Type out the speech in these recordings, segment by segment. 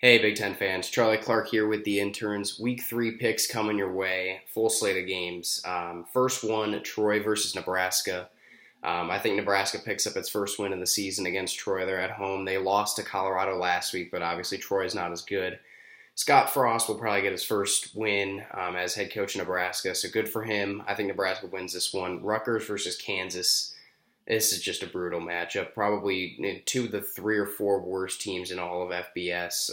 Hey, Big Ten fans. Charlie Clark here with the interns. Week 3 picks coming your way. Full slate of games. First one, Troy versus Nebraska. I think Nebraska picks up its first win of the season against Troy. They're at home. They lost to Colorado last week, but obviously Troy is not as good. Scott Frost will probably get his first win as head coach of Nebraska, so good for him. I think Nebraska wins this one. Rutgers versus Kansas. This is just a brutal matchup. Probably two of the three or four worst teams in all of FBS.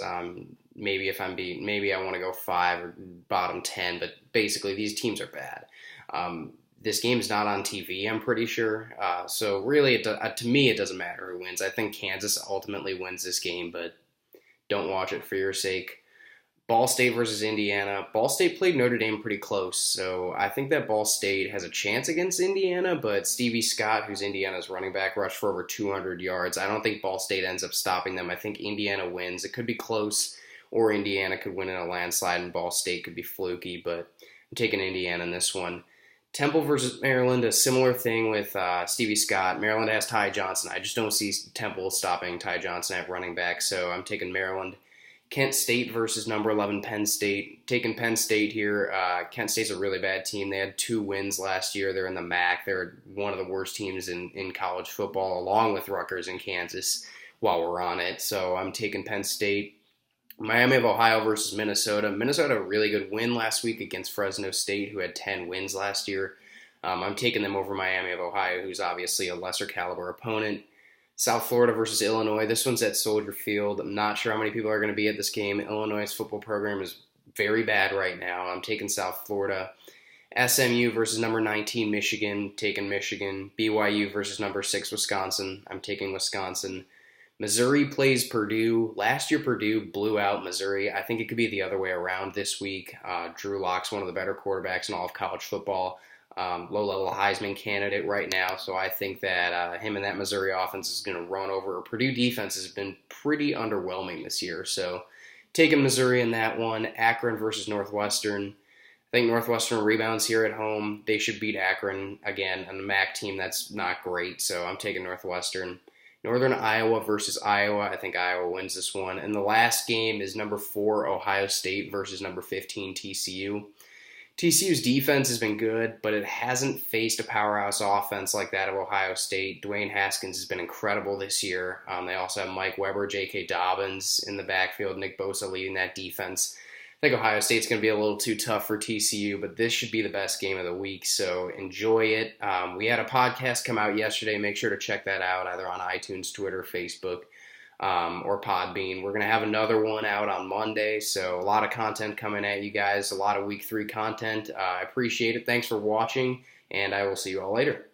Maybe I want to go 5 or bottom 10, but basically these teams are bad. This game is not on TV, I'm pretty sure. So really, to me, it doesn't matter who wins. I think Kansas ultimately wins this game, but don't watch it for your sake. Ball State versus Indiana. Ball State played Notre Dame pretty close, so I think that Ball State has a chance against Indiana, but Stevie Scott, who's Indiana's running back, rushed for over 200 yards. I don't think Ball State ends up stopping them. I think Indiana wins. It could be close, or Indiana could win in a landslide, and Ball State could be fluky, but I'm taking Indiana in this one. Temple versus Maryland, a similar thing with Stevie Scott. Maryland has Ty Johnson. I just don't see Temple stopping Ty Johnson at running back, so I'm taking Maryland. Kent State versus number 11 Penn State. Taking Penn State here. Kent State's a really bad team. They had 2 wins last year. They're in the MAC. They're one of the worst teams in college football, along with Rutgers and Kansas while we're on it. So I'm taking Penn State. Miami of Ohio versus Minnesota. Minnesota had a really good win last week against Fresno State, who had 10 wins last year. I'm taking them over Miami of Ohio, who's obviously a lesser caliber opponent. South Florida versus Illinois. This one's at Soldier Field. I'm not sure how many people are going to be at this game. Illinois' football program is very bad right now. I'm taking South Florida. SMU versus number 19 Michigan. Taking Michigan. BYU versus number 6 Wisconsin. I'm taking Wisconsin. Missouri plays Purdue. Last year, Purdue blew out Missouri. I think it could be the other way around this week. Drew Lock's one of the better quarterbacks in all of college football. Low-level Heisman candidate right now, so I think that him and that Missouri offense is going to run over. Purdue defense has been pretty underwhelming this year, so taking Missouri in that one. Akron versus Northwestern. I think Northwestern rebounds here at home. They should beat Akron again, and the MAC team that's not great, so I'm taking Northwestern. Northern Iowa versus Iowa. I think Iowa wins this one. And the last game is number 4 Ohio State versus number 15 TCU. TCU's defense has been good, but it hasn't faced a powerhouse offense like that of Ohio State. Dwayne Haskins has been incredible this year. They also have Mike Weber, J.K. Dobbins in the backfield, Nick Bosa leading that defense. I think Ohio State's going to be a little too tough for TCU, but this should be the best game of the week, so enjoy it. We had a podcast come out yesterday. Make sure to check that out either on iTunes, Twitter, Facebook, or Podbean. We're going to have another one out on Monday, so a lot of content coming at you guys, a lot of Week 3 content. I appreciate it. Thanks for watching, and I will see you all later.